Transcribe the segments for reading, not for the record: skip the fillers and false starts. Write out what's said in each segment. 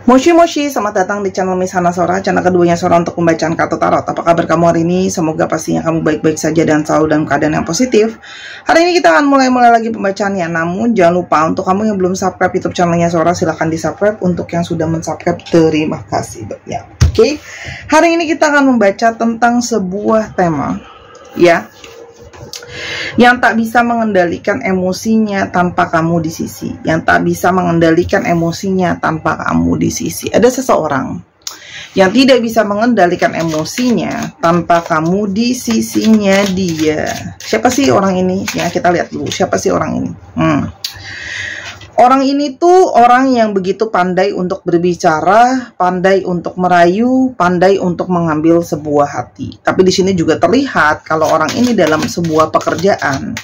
Moshi Moshi, selamat datang di channel Miss Hana Sora, channel keduanya Sora untuk pembacaan kartu tarot. Apa kabar kamu hari ini? Semoga pastinya kamu baik-baik saja dan selalu dalam keadaan yang positif. Hari ini kita akan mulai lagi pembacaannya. Namun jangan lupa untuk kamu yang belum subscribe YouTube channelnya Sora, silahkan di subscribe. Untuk yang sudah mensubscribe, terima kasih ya. Oke, hari ini kita akan membaca tentang sebuah tema, ya, yang tak bisa mengendalikan emosinya tanpa kamu di sisi. Yang tak bisa mengendalikan emosinya tanpa kamu di sisi. Ada seseorang yang tidak bisa mengendalikan emosinya tanpa kamu di sisinya dia. Siapa sih orang ini? Ya, kita lihat dulu. Siapa sih orang ini? Orang ini tuh orang yang begitu pandai untuk berbicara, pandai untuk merayu, pandai untuk mengambil sebuah hati. Tapi di sini juga terlihat kalau orang ini dalam sebuah pekerjaan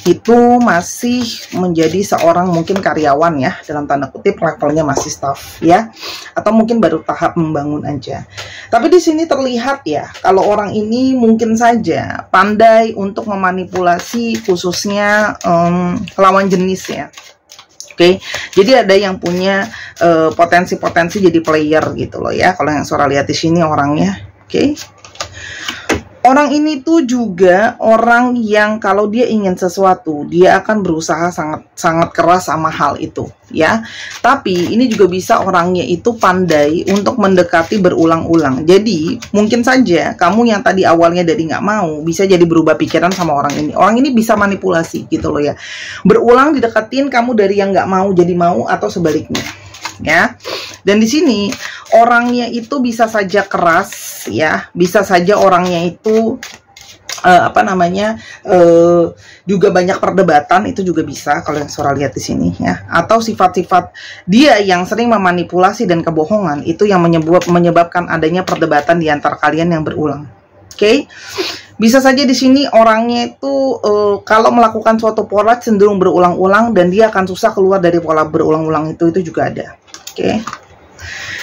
itu masih menjadi seorang mungkin karyawan ya, dalam tanda kutip levelnya masih staff ya, atau mungkin baru tahap membangun aja. Tapi di sini terlihat ya kalau orang ini mungkin saja pandai untuk memanipulasi khususnya lawan jenisnya. Oke, jadi ada yang punya potensi-potensi jadi player gitu loh ya. Kalau yang Sora lihat di sini orangnya, oke. Orang ini tuh juga orang yang kalau dia ingin sesuatu, dia akan berusaha sangat keras sama hal itu, ya. Tapi ini juga bisa orangnya itu pandai untuk mendekati berulang-ulang. Jadi mungkin saja kamu yang tadi awalnya dari nggak mau, bisa jadi berubah pikiran sama orang ini. Orang ini bisa manipulasi gitu loh ya. Berulang dideketin kamu dari yang nggak mau jadi mau atau sebaliknya. Ya, dan di sini orangnya itu bisa saja keras ya, bisa saja orangnya itu juga banyak perdebatan, itu juga bisa kalau yang Sora lihat di sini ya, atau sifat-sifat dia yang sering memanipulasi dan kebohongan itu yang menyebabkan adanya perdebatan di antara kalian yang berulang. Oke. Bisa saja di sini orangnya itu kalau melakukan suatu pola cenderung berulang-ulang dan dia akan susah keluar dari pola berulang-ulang itu juga ada. Oke.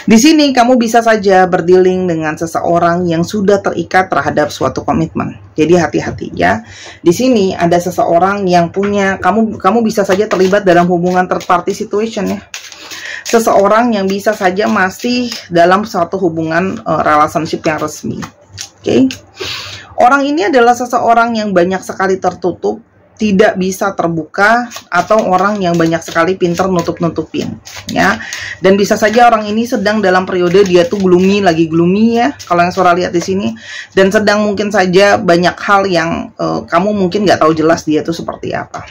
Di sini kamu bisa saja berdealing dengan seseorang yang sudah terikat terhadap suatu komitmen. Jadi hati-hati ya. Di sini ada seseorang yang punya kamu bisa saja terlibat dalam hubungan third party situation ya. Seseorang yang bisa saja masih dalam suatu hubungan relationship yang resmi. Oke. Orang ini adalah seseorang yang banyak sekali tertutup, tidak bisa terbuka, atau orang yang banyak sekali pinter nutup-nutupin ya. Dan bisa saja orang ini sedang dalam periode dia tuh lagi gloomy ya, kalau yang Sora lihat di sini, dan sedang mungkin saja banyak hal yang kamu mungkin nggak tahu jelas dia tuh seperti apa.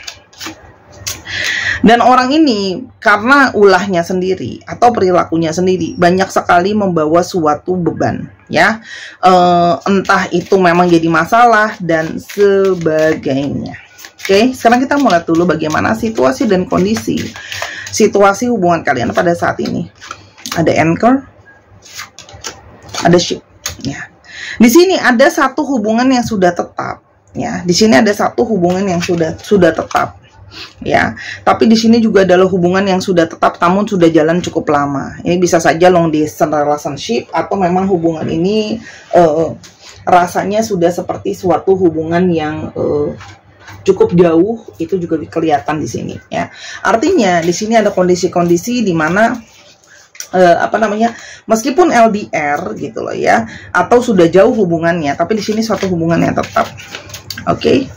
Dan orang ini karena ulahnya sendiri atau perilakunya sendiri banyak sekali membawa suatu beban ya, entah itu memang jadi masalah dan sebagainya. Oke, sekarang kita mulai dulu bagaimana situasi dan kondisi situasi hubungan kalian pada saat ini. Ada anchor, ada ship ya. Di sini ada satu hubungan yang sudah tetap ya. Di sini ada satu hubungan yang sudah tetap ya, tapi di sini juga adalah hubungan yang sudah tetap namun sudah jalan cukup lama. Ini bisa saja long distance relationship atau memang hubungan ini rasanya sudah seperti suatu hubungan yang cukup jauh, itu juga kelihatan di sini ya. Artinya di sini ada kondisi-kondisi di mana meskipun LDR gitu loh ya, atau sudah jauh hubungannya, tapi di sini suatu hubungan yang tetap. Oke.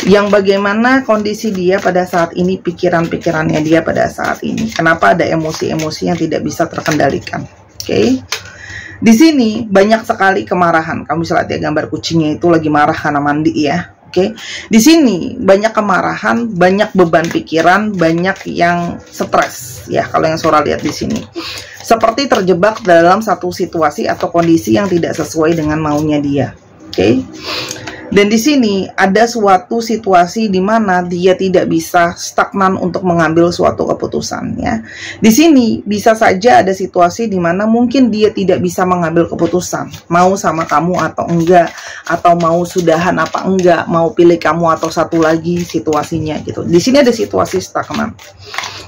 Yang bagaimana kondisi dia pada saat ini, pikiran-pikirannya dia pada saat ini. Kenapa ada emosi-emosi yang tidak bisa terkendalikan. Oke. Di sini banyak sekali kemarahan. Kamu bisa lihat ya gambar kucingnya itu lagi marah karena mandi ya. Oke. Di sini banyak kemarahan, banyak beban pikiran, banyak yang stres ya kalau yang Sora lihat di sini. Seperti terjebak dalam satu situasi atau kondisi yang tidak sesuai dengan maunya dia. Oke. Dan di sini ada suatu situasi di mana dia tidak bisa stagnan untuk mengambil suatu keputusan ya. Di sini bisa saja ada situasi di mana mungkin dia tidak bisa mengambil keputusan, mau sama kamu atau enggak, atau mau sudahan apa enggak, mau pilih kamu atau satu lagi situasinya gitu. Di sini ada situasi stagnan.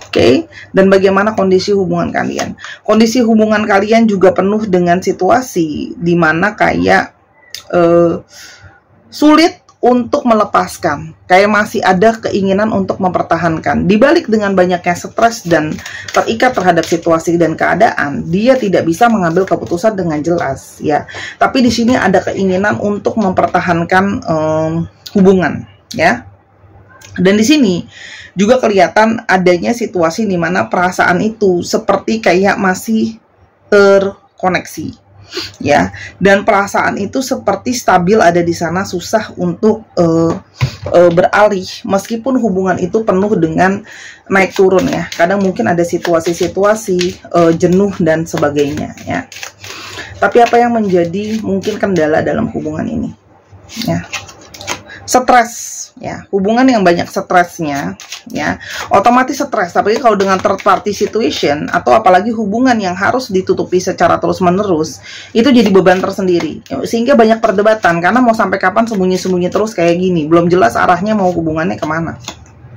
Oke. Dan bagaimana kondisi hubungan kalian? Kondisi hubungan kalian juga penuh dengan situasi di mana kayak sulit untuk melepaskan, kayak masih ada keinginan untuk mempertahankan. Dibalik dengan banyaknya stres dan terikat terhadap situasi dan keadaan, dia tidak bisa mengambil keputusan dengan jelas, ya. Tapi di sini ada keinginan untuk mempertahankan hubungan, ya. Dan di sini juga kelihatan adanya situasi di mana perasaan itu seperti kayak masih terkoneksi, ya, dan perasaan itu seperti stabil ada di sana, susah untuk beralih meskipun hubungan itu penuh dengan naik turun, ya. Kadang mungkin ada situasi-situasi jenuh dan sebagainya, ya. Tapi apa yang menjadi mungkin kendala dalam hubungan ini, ya? Stres, ya. Hubungan yang banyak stresnya, ya, otomatis stres. Tapi kalau dengan third party situation atau apalagi hubungan yang harus ditutupi secara terus menerus, itu jadi beban tersendiri, sehingga banyak perdebatan karena mau sampai kapan sembunyi-sembunyi terus kayak gini, belum jelas arahnya mau hubungannya kemana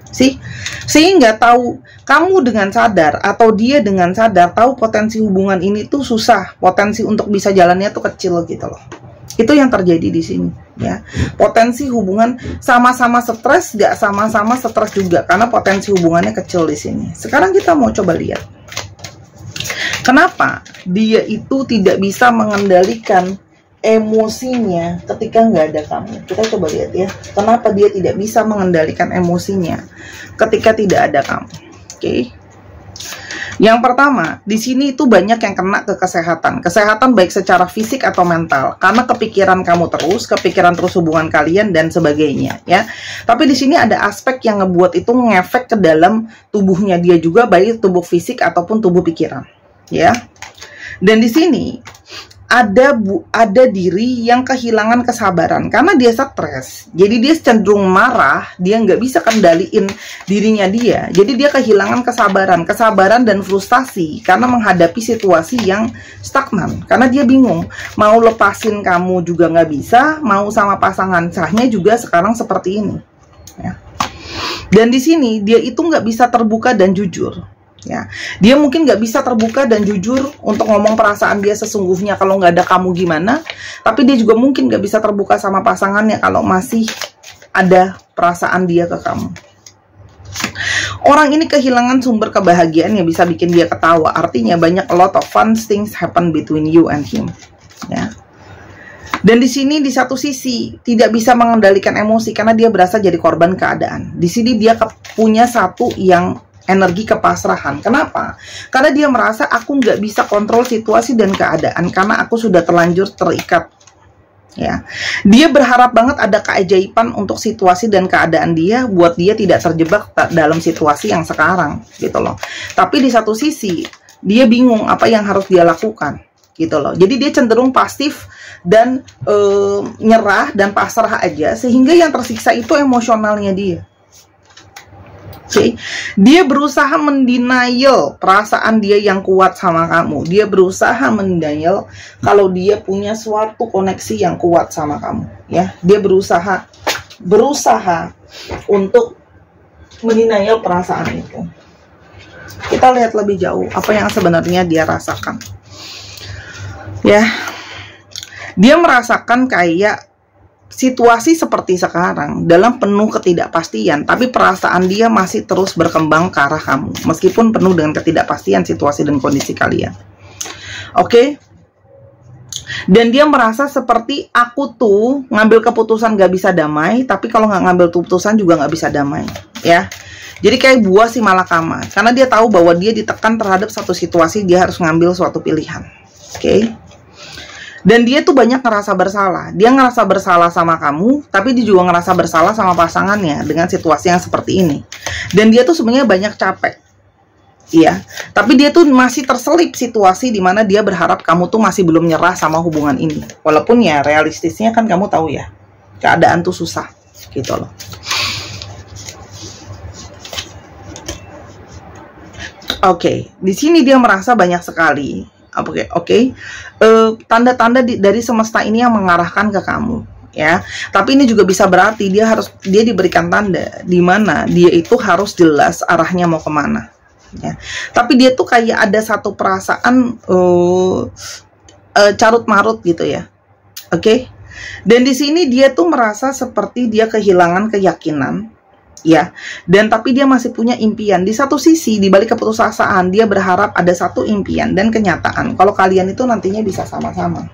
sih. Sehingga tahu kamu dengan sadar atau dia dengan sadar tahu potensi hubungan ini tuh susah, potensi untuk bisa jalannya tuh kecil gitu loh. Itu yang terjadi di sini, ya. Potensi hubungan sama-sama stres, gak sama-sama stres juga, karena potensi hubungannya kecil di sini. Sekarang kita mau coba lihat kenapa dia itu tidak bisa mengendalikan emosinya ketika nggak ada kamu. Kita coba lihat, ya, kenapa dia tidak bisa mengendalikan emosinya ketika tidak ada kamu. Oke. Yang pertama, di sini itu banyak yang kena ke kesehatan. Kesehatan baik secara fisik atau mental. Karena kepikiran kamu terus, kepikiran terus hubungan kalian dan sebagainya, ya. Tapi di sini ada aspek yang ngebuat itu ngefek ke dalam tubuhnya dia juga, baik tubuh fisik ataupun tubuh pikiran, ya. Dan di sini ada diri yang kehilangan kesabaran karena dia stres. Jadi dia cenderung marah, dia nggak bisa kendaliin dirinya dia. Jadi dia kehilangan kesabaran dan frustasi karena menghadapi situasi yang stagnan. Karena dia bingung, mau lepasin kamu juga nggak bisa, mau sama pasangan sahnya juga sekarang seperti ini, ya. Dan di sini dia itu nggak bisa terbuka dan jujur. Ya, dia mungkin nggak bisa terbuka dan jujur untuk ngomong perasaan dia sesungguhnya kalau nggak ada kamu gimana. Tapi dia juga mungkin nggak bisa terbuka sama pasangannya kalau masih ada perasaan dia ke kamu. Orang ini kehilangan sumber kebahagiaan yang bisa bikin dia ketawa. Artinya banyak a lot of fun things happen between you and him, ya. Dan di sini di satu sisi tidak bisa mengendalikan emosi karena dia berasa jadi korban keadaan. Di sini dia punya satu yang energi kepasrahan. Kenapa? Karena dia merasa aku nggak bisa kontrol situasi dan keadaan karena aku sudah terlanjur terikat, ya. Dia berharap banget ada keajaiban untuk situasi dan keadaan dia, buat dia tidak terjebak dalam situasi yang sekarang, gitu loh. Tapi di satu sisi dia bingung apa yang harus dia lakukan, gitu loh. Jadi dia cenderung pasif dan nyerah dan pasrah aja, sehingga yang tersiksa itu emosionalnya dia. Okay. Dia berusaha mendenial perasaan dia yang kuat sama kamu. Dia berusaha mendenial kalau dia punya suatu koneksi yang kuat sama kamu, ya. Dia berusaha untuk mendenial perasaan itu. Kita lihat lebih jauh apa yang sebenarnya dia rasakan, ya. Dia merasakan kayak situasi seperti sekarang dalam penuh ketidakpastian, tapi perasaan dia masih terus berkembang ke arah kamu meskipun penuh dengan ketidakpastian situasi dan kondisi kalian. Oke. Dan dia merasa seperti aku tuh ngambil keputusan gak bisa damai, tapi kalau nggak ngambil keputusan juga nggak bisa damai, ya. Jadi kayak buah si malakama, karena dia tahu bahwa dia ditekan terhadap satu situasi, dia harus ngambil suatu pilihan. Oke. Dan dia tuh banyak ngerasa bersalah. Dia ngerasa bersalah sama kamu, tapi dia juga ngerasa bersalah sama pasangannya dengan situasi yang seperti ini. Dan dia tuh sebenarnya banyak capek, iya. Tapi dia tuh masih terselip situasi di mana dia berharap kamu tuh masih belum nyerah sama hubungan ini. Walaupun ya realistisnya kan kamu tahu ya, keadaan tuh susah, gitu loh. Oke, di sini dia merasa banyak sekali. Oke. Tanda-tanda dari semesta ini yang mengarahkan ke kamu, ya. Tapi ini juga bisa berarti dia diberikan tanda di mana dia itu harus jelas arahnya mau kemana, ya. Tapi dia tuh kayak ada satu perasaan carut marut gitu, ya. Oke. Dan di sini dia tuh merasa seperti dia kehilangan keyakinan, ya. Dan tapi dia masih punya impian. Di satu sisi, di balik keputusasaan, dia berharap ada satu impian dan kenyataan kalau kalian itu nantinya bisa sama-sama.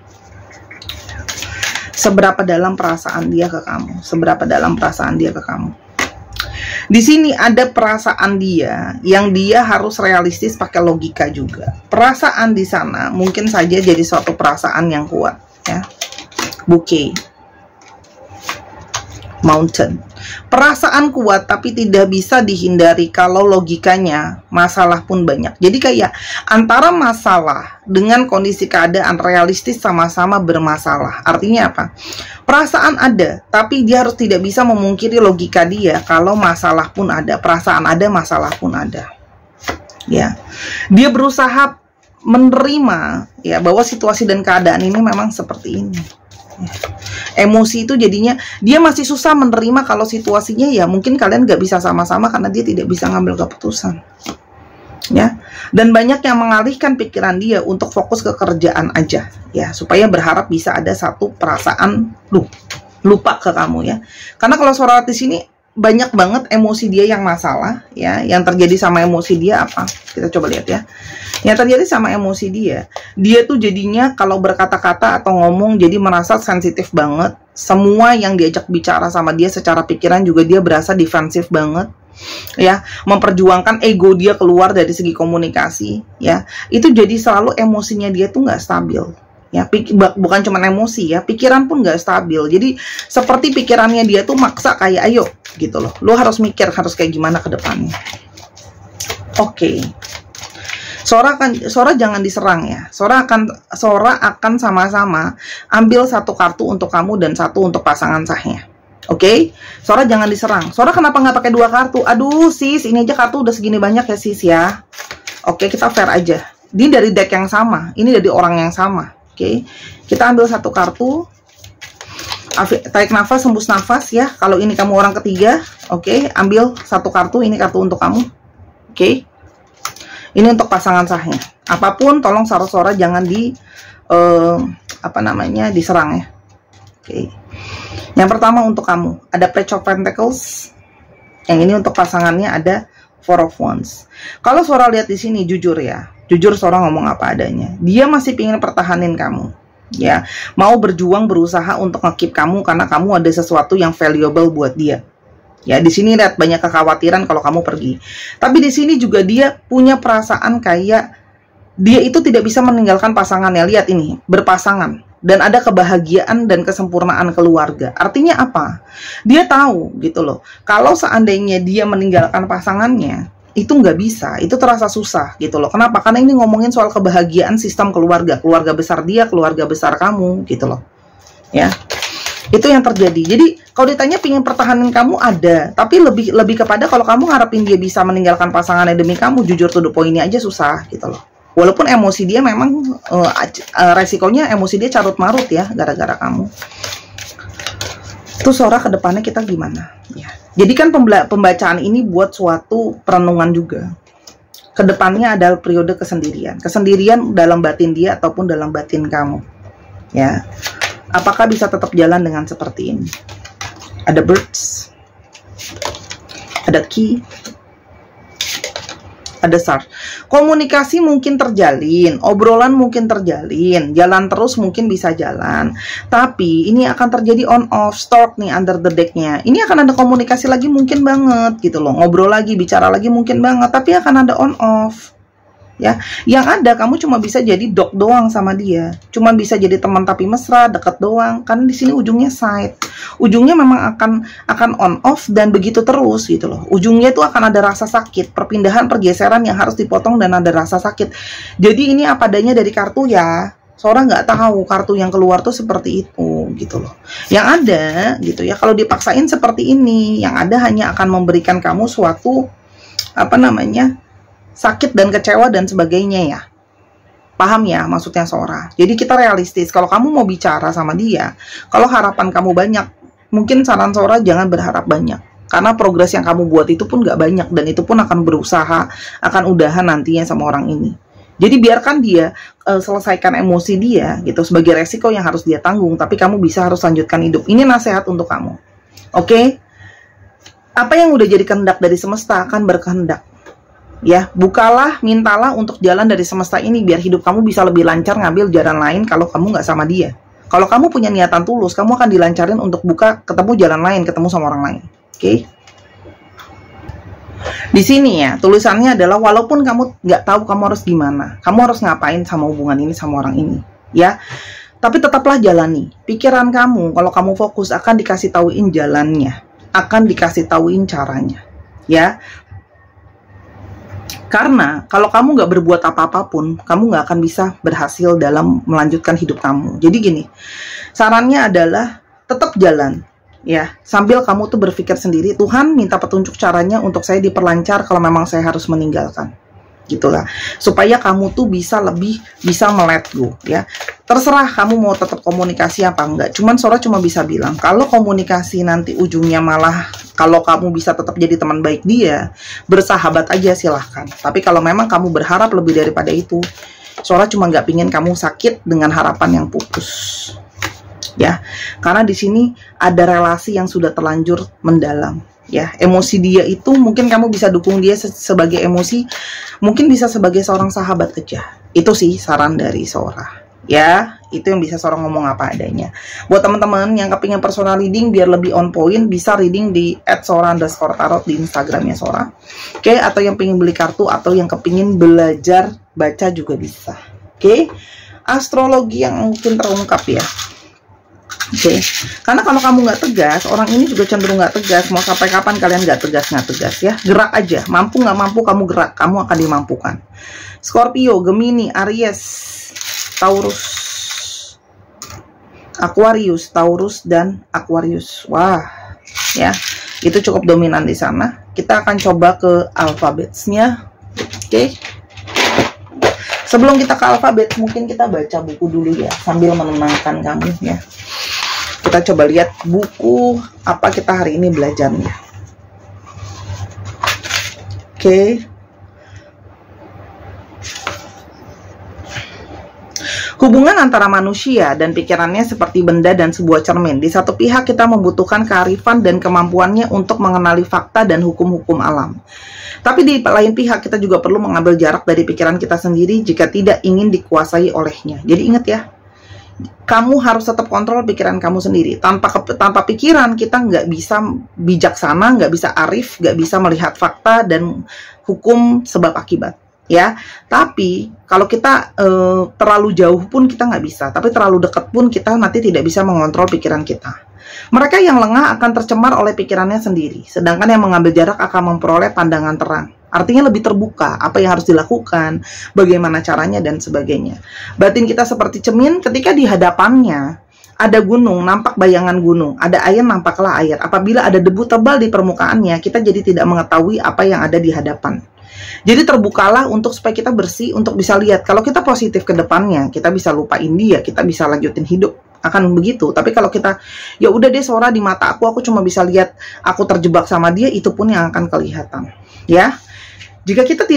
Seberapa dalam perasaan dia ke kamu? Seberapa dalam perasaan dia ke kamu? Di sini ada perasaan dia yang dia harus realistis pakai logika juga. Perasaan di sana mungkin saja jadi suatu perasaan yang kuat, ya. Bouquet, mountain. Perasaan kuat tapi tidak bisa dihindari kalau logikanya masalah pun banyak. Jadi kayak antara masalah dengan kondisi keadaan realistis sama-sama bermasalah. Artinya apa? Perasaan ada, tapi dia harus tidak bisa memungkiri logika dia kalau masalah pun ada. Perasaan ada, masalah pun ada. Ya. Dia berusaha menerima ya bahwa situasi dan keadaan ini memang seperti ini. Emosi itu jadinya dia masih susah menerima kalau situasinya ya mungkin kalian gak bisa sama-sama karena dia tidak bisa ngambil keputusan, ya. Dan banyak yang mengalihkan pikiran dia untuk fokus ke kerjaan aja, ya, supaya berharap bisa ada satu perasaan lupa ke kamu, ya. Karena kalau suara di sini banyak banget emosi dia yang masalah, ya. Yang terjadi sama emosi dia apa? Kita coba lihat, ya. Yang terjadi sama emosi dia tuh jadinya kalau berkata-kata atau ngomong jadi merasa sensitif banget. Semua yang diajak bicara sama dia secara pikiran juga dia berasa defensif banget, ya. Memperjuangkan ego dia keluar dari segi komunikasi, ya. Itu jadi selalu emosinya dia tuh nggak stabil, ya. Bukan cuma emosi, ya, pikiran pun nggak stabil. Jadi seperti pikirannya dia tuh maksa kayak ayo gitu loh, lo harus mikir harus kayak gimana ke depannya. Oke. Sora jangan diserang, ya. Sora akan sama-sama ambil satu kartu untuk kamu dan satu untuk pasangan sahnya. Oke? Sora jangan diserang. Sora kenapa nggak pakai 2 kartu? Aduh sis, ini aja kartu udah segini banyak ya sis, ya. Oke, kita fair aja. Ini dari deck yang sama, ini dari orang yang sama. Oke, kita ambil satu kartu. Tarik nafas, hembus nafas, ya. Kalau ini kamu orang ketiga, oke, ambil satu kartu. Ini kartu untuk kamu. Oke. Ini untuk pasangan sahnya. Apapun tolong Sora jangan diserang, ya. Oke. Yang pertama untuk kamu ada Page of Pentacles. Yang ini untuk pasangannya ada Four of Wands. Kalau Sora lihat di sini jujur, ya. Jujur Sora ngomong apa adanya. Dia masih ingin pertahanin kamu, ya. Mau berjuang berusaha untuk nge-keep kamu karena kamu ada sesuatu yang valuable buat dia. Ya, di sini lihat banyak kekhawatiran kalau kamu pergi. Tapi di sini juga dia punya perasaan kayak dia itu tidak bisa meninggalkan pasangannya. Lihat ini, berpasangan dan ada kebahagiaan dan kesempurnaan keluarga. Artinya apa? Dia tahu gitu loh. Kalau seandainya dia meninggalkan pasangannya, itu nggak bisa. Itu terasa susah gitu loh. Kenapa? Karena ini ngomongin soal kebahagiaan sistem keluarga. Keluarga besar dia, keluarga besar kamu gitu loh. Ya. Itu yang terjadi. Jadi kalau ditanya pingin pertahanan kamu ada, tapi lebih kepada kalau kamu ngarepin dia bisa meninggalkan pasangannya demi kamu, jujur to the point ini aja susah gitu loh. Walaupun emosi dia memang resikonya emosi dia carut marut, ya, gara-gara kamu. Terus Sora ke depannya kita gimana? Ya. Jadi kan pembacaan ini buat suatu perenungan juga. Kedepannya adalah periode kesendirian. Kesendirian dalam batin dia ataupun dalam batin kamu, ya. Apakah bisa tetap jalan dengan seperti ini? Ada birds, ada key, ada star. Komunikasi mungkin terjalin, obrolan mungkin terjalin, jalan terus mungkin bisa jalan. Tapi ini akan terjadi on off, stork nih under the deck-nya. Ini akan ada komunikasi lagi mungkin banget gitu loh. Ngobrol lagi, bicara lagi mungkin banget, tapi akan ada on off. Ya, yang ada kamu cuma bisa jadi dog doang sama dia, cuma bisa jadi teman tapi mesra, deket doang. Karena di sini ujungnya side, ujungnya memang akan on off dan begitu terus gitu loh. Ujungnya itu akan ada rasa sakit, perpindahan, pergeseran yang harus dipotong dan ada rasa sakit. Jadi ini apa adanya dari kartu, ya. Sora nggak tahu kartu yang keluar tuh seperti itu gitu loh. Yang ada gitu ya, kalau dipaksain seperti ini, yang ada hanya akan memberikan kamu suatu sakit dan kecewa dan sebagainya, ya. Paham ya maksudnya Sora? Jadi kita realistis. Kalau kamu mau bicara sama dia, kalau harapan kamu banyak, mungkin saran Sora jangan berharap banyak. Karena progres yang kamu buat itu pun gak banyak. Dan itu pun akan berusaha, akan udahan nantinya sama orang ini. Jadi biarkan dia selesaikan emosi dia gitu sebagai resiko yang harus dia tanggung, tapi kamu bisa harus lanjutkan hidup. Ini nasihat untuk kamu. Oke? Apa yang udah jadi kehendak dari semesta akan berkehendak. Ya, bukalah, mintalah untuk jalan dari semesta ini biar hidup kamu bisa lebih lancar ngambil jalan lain kalau kamu nggak sama dia. Kalau kamu punya niatan tulus, kamu akan dilancarin untuk buka, ketemu jalan lain, ketemu sama orang lain. Oke? Di sini ya, tulisannya adalah walaupun kamu nggak tahu kamu harus gimana, kamu harus ngapain sama hubungan ini sama orang ini, ya. Tapi tetaplah jalani. Pikiran kamu, kalau kamu fokus akan dikasih tauin jalannya, akan dikasih tauin caranya, ya. Karena kalau kamu nggak berbuat apa-apapun, kamu nggak akan bisa berhasil dalam melanjutkan hidup kamu. Jadi gini, sarannya adalah tetap jalan. Ya, sambil kamu tuh berpikir sendiri, Tuhan minta petunjuk caranya untuk saya diperlancar kalau memang saya harus meninggalkan. Gitulah. Supaya kamu tuh bisa let go, ya. Terserah kamu mau tetap komunikasi apa enggak. Cuman Sora cuma bisa bilang, kalau komunikasi nanti ujungnya malah kalau kamu bisa tetap jadi teman baik dia, bersahabat aja silahkan. Tapi kalau memang kamu berharap lebih daripada itu, Sora cuma nggak pingin kamu sakit dengan harapan yang putus. Ya, karena di sini ada relasi yang sudah terlanjur mendalam. Ya, emosi dia itu mungkin kamu bisa dukung dia sebagai emosi, mungkin bisa sebagai seorang sahabat aja. Itu sih saran dari Sora. Ya, itu yang bisa Sora ngomong apa adanya. Buat teman-teman yang kepingin personal reading biar lebih on point, bisa reading di @sora_tarot di Instagramnya Sora. Oke, atau yang pengen beli kartu atau yang kepingin belajar baca juga bisa. Oke, astrologi yang mungkin terungkap ya. Oke, karena kalau kamu nggak tegas, orang ini juga cenderung nggak tegas. Mau sampai kapan kalian nggak tegas ya? Gerak aja, mampu nggak mampu kamu gerak, kamu akan dimampukan. Scorpio, Gemini, Aries, Taurus, Aquarius, Taurus dan Aquarius. Wah, ya, itu cukup dominan di sana. Kita akan coba ke alfabetsnya. Oke. Sebelum kita ke alfabet, mungkin kita baca buku dulu ya, sambil menenangkan kamu ya. Kita coba lihat buku apa kita hari ini belajarnya. Oke. Hubungan antara manusia dan pikirannya seperti benda dan sebuah cermin. Di satu pihak kita membutuhkan kearifan dan kemampuannya untuk mengenali fakta dan hukum-hukum alam. Tapi di lain pihak kita juga perlu mengambil jarak dari pikiran kita sendiri jika tidak ingin dikuasai olehnya. Jadi ingat ya, kamu harus tetap kontrol pikiran kamu sendiri. Tanpa pikiran kita nggak bisa bijaksana, nggak bisa arif, nggak bisa melihat fakta dan hukum sebab akibat. Ya, tapi kalau kita terlalu jauh pun kita nggak bisa, tapi terlalu dekat pun kita nanti tidak bisa mengontrol pikiran kita. Mereka yang lengah akan tercemar oleh pikirannya sendiri, sedangkan yang mengambil jarak akan memperoleh pandangan terang. Artinya lebih terbuka, apa yang harus dilakukan, bagaimana caranya, dan sebagainya. Batin kita seperti cermin, ketika di hadapannya ada gunung, nampak bayangan gunung, ada air, nampaklah air. Apabila ada debu tebal di permukaannya, kita jadi tidak mengetahui apa yang ada di hadapan. Jadi terbukalah untuk supaya kita bersih, untuk bisa lihat. Kalau kita positif ke depannya, kita bisa lupain dia, kita bisa lanjutin hidup. Akan begitu. Tapi kalau kita, ya udah deh Sora, di mata aku cuma bisa lihat aku terjebak sama dia, itu pun yang akan kelihatan. Ya. Jika kita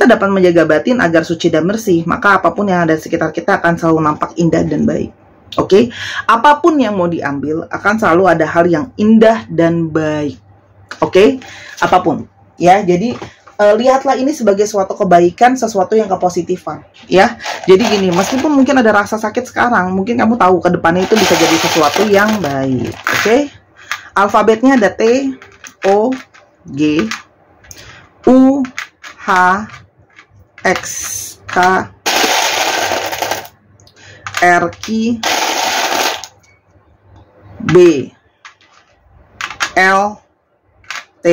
dapat menjaga batin agar suci dan bersih, maka apapun yang ada di sekitar kita akan selalu nampak indah dan baik. Oke? Apapun yang mau diambil akan selalu ada hal yang indah dan baik. Oke? Apapun. Ya, jadi lihatlah ini sebagai suatu kebaikan, sesuatu yang kepositifan, ya. Jadi gini, meskipun mungkin ada rasa sakit sekarang, mungkin kamu tahu ke depannya itu bisa jadi sesuatu yang baik. Oke? Alfabetnya ada T, O, G, U, H, X, K, R, Q, B, L, T,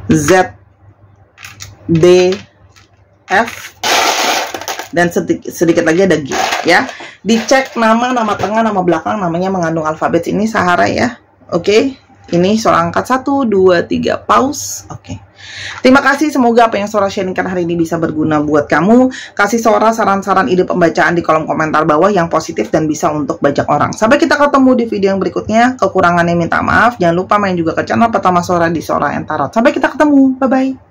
Z, D, F, dan sedikit lagi ada G, ya. Dicek nama tengah, nama belakang, namanya mengandung alfabet ini Sahara ya. Oke, Ini Sora angkat 1, 2, 3, pause. Oke. Terima kasih, semoga apa yang Sora sharingkan hari ini bisa berguna buat kamu. Kasih Sora saran-saran ide pembacaan di kolom komentar bawah yang positif dan bisa untuk banyak orang. Sampai kita ketemu di video yang berikutnya. Kekurangannya minta maaf. Jangan lupa main juga ke channel pertama Sora di Sora and Tarot. Sampai kita ketemu. Bye-bye.